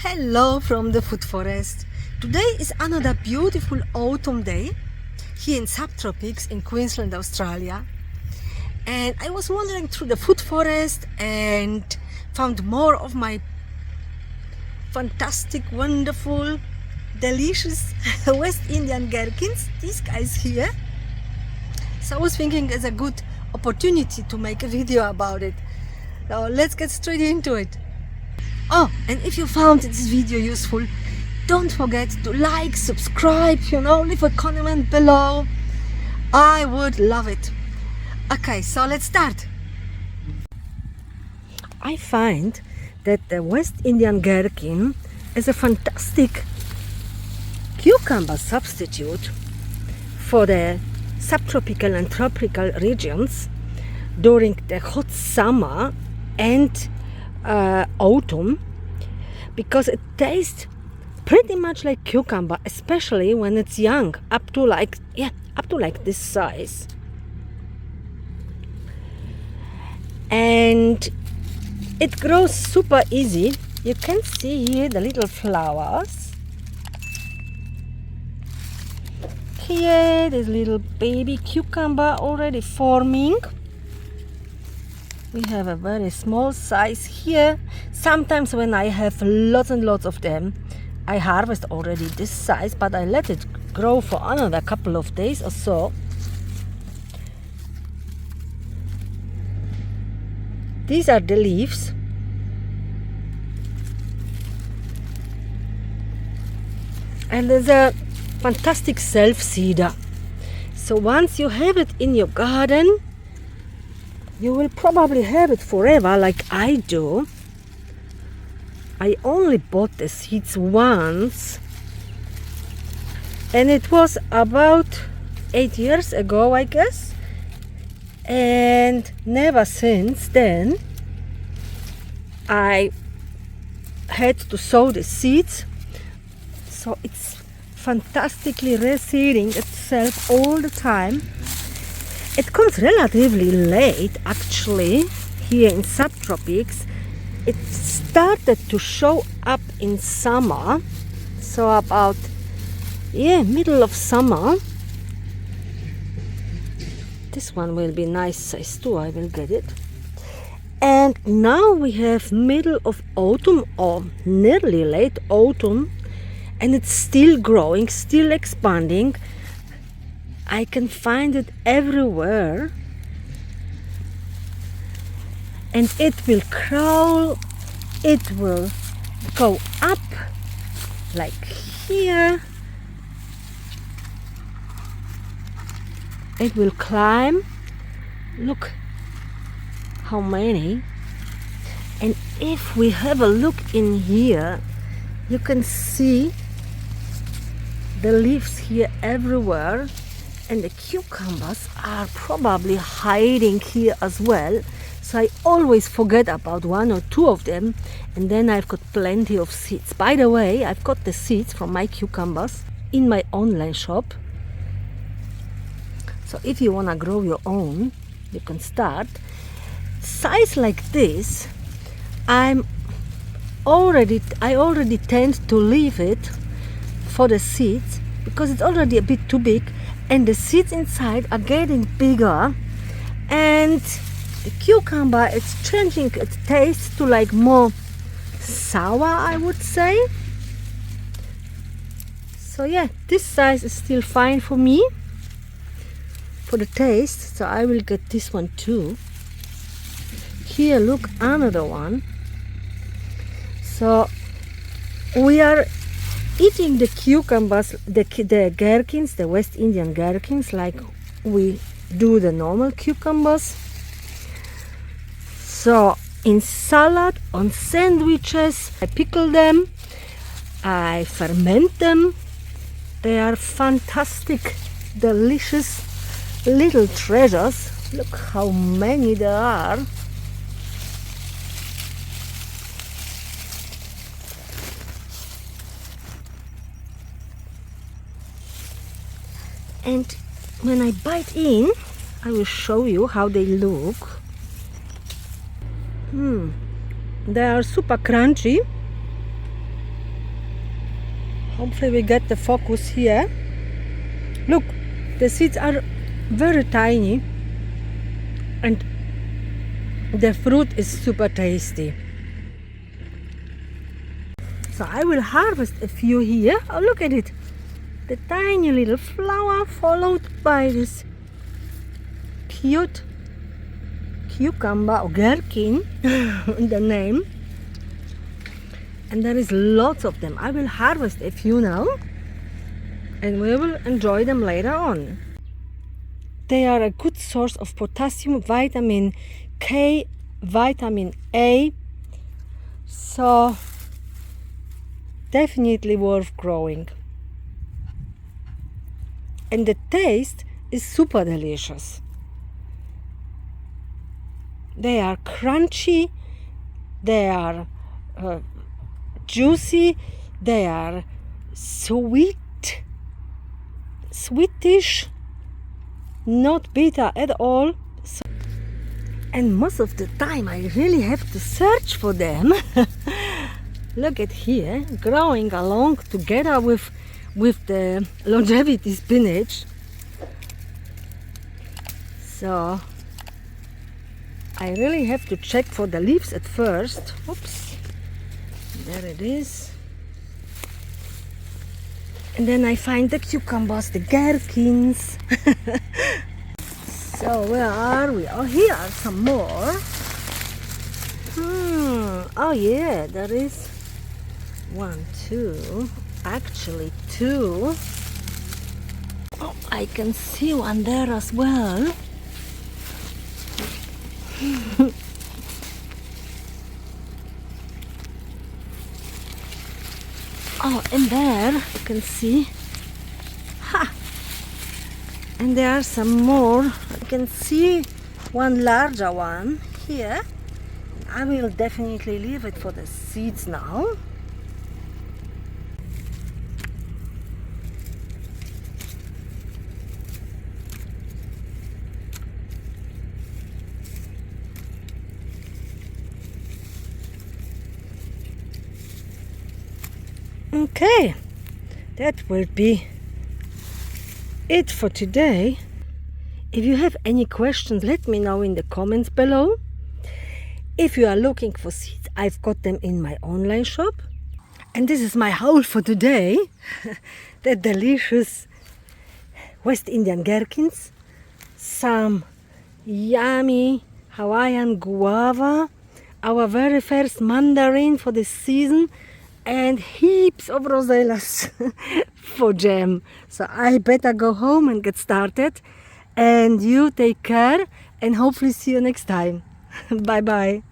Hello from the food forest. Today is another beautiful autumn day here in subtropics in Queensland, Australia. And I was wandering through the food forest and found more of my fantastic, wonderful, delicious West Indian gherkins, these guys here. So I was thinking it's a good opportunity to make a video about it. So let's get straight into it. Oh, and if you found this video useful, don't forget to like, subscribe, leave a comment below. I would love it. Okay, so let's start. I find that the West Indian gherkin is a fantastic cucumber substitute for the subtropical and tropical regions during the hot summer and autumn, because it tastes pretty much like cucumber, especially when it's young, up to like this size. And it grows super easy. You can see here the little flowers. Here there's little baby cucumber already forming. We have a very small size here. Sometimes when I have lots and lots of them, I harvest already this size, but I let it grow for another couple of days or so. These are the leaves. And there's a fantastic self-seeder. So once you have it in your garden, you will probably have it forever, like I do. I only bought the seeds once, and it was about 8 years ago, I guess, and never since then I had to sow the seeds. So it's fantastically reseeding itself all the time. It comes relatively late, actually, here in subtropics. It started to show up in summer, so about middle of summer. This one will be nice size too, I will get it. And now we have middle of autumn or nearly late autumn, and it's still growing, still expanding. I can find it everywhere, and it will crawl, it will go up like here, it will climb. Look how many. And if we have a look in here, you can see the leaves here everywhere. And the cucumbers are probably hiding here as well. So I always forget about one or two of them, and then I've got plenty of seeds. By the way, I've got the seeds from my cucumbers in my online shop. So if you want to grow your own, you can start. Size like this, I already tend to leave it for the seeds, because it's already a bit too big. And the seeds inside are getting bigger, and the cucumber, it's changing its taste to like more sour, I would say. So yeah, this size is still fine for me for the taste, so I will get this one too. Here, look, another one. So we are eating the cucumbers, the gherkins, the West Indian gherkins, like we do the normal cucumbers. So in salad, on sandwiches, I pickle them, I ferment them. They are fantastic, delicious little treasures. Look how many there are. And when I bite in, I will show you how they look. They are super crunchy. Hopefully we get the focus here. Look, the seeds are very tiny and the fruit is super tasty. So I will harvest a few here. Oh, look at it. The tiny little flower followed by this cute cucumber or gherkin, the name. And there is lots of them. I will harvest a few now and we will enjoy them later on. They are a good source of potassium, vitamin K, vitamin A, so definitely worth growing. And the taste is super delicious. They are crunchy, they are juicy, they are sweetish, not bitter at all. And most of the time I really have to search for them. Look at here, growing along together with the longevity spinach. So I really have to check for the leaves at first. Oops, there it is. And then I find the cucumbers, the gherkins. So where are we? Oh, here are some more. Oh yeah, there is 1, 2, actually 2. Oh, I can see one there as well. Oh, and there you can see. Ha! And there are some more. I can see one larger one here. I will definitely leave it for the seeds now. Okay, that will be it for today. If you have any questions, let me know in the comments below. If you are looking for seeds, I've got them in my online shop. And this is my haul for today. The delicious West Indian gherkins, some yummy Hawaiian guava, our very first mandarin for this season, and heaps of rosellas for jam. So I better go home and get started. And you take care and hopefully see you next time. Bye bye.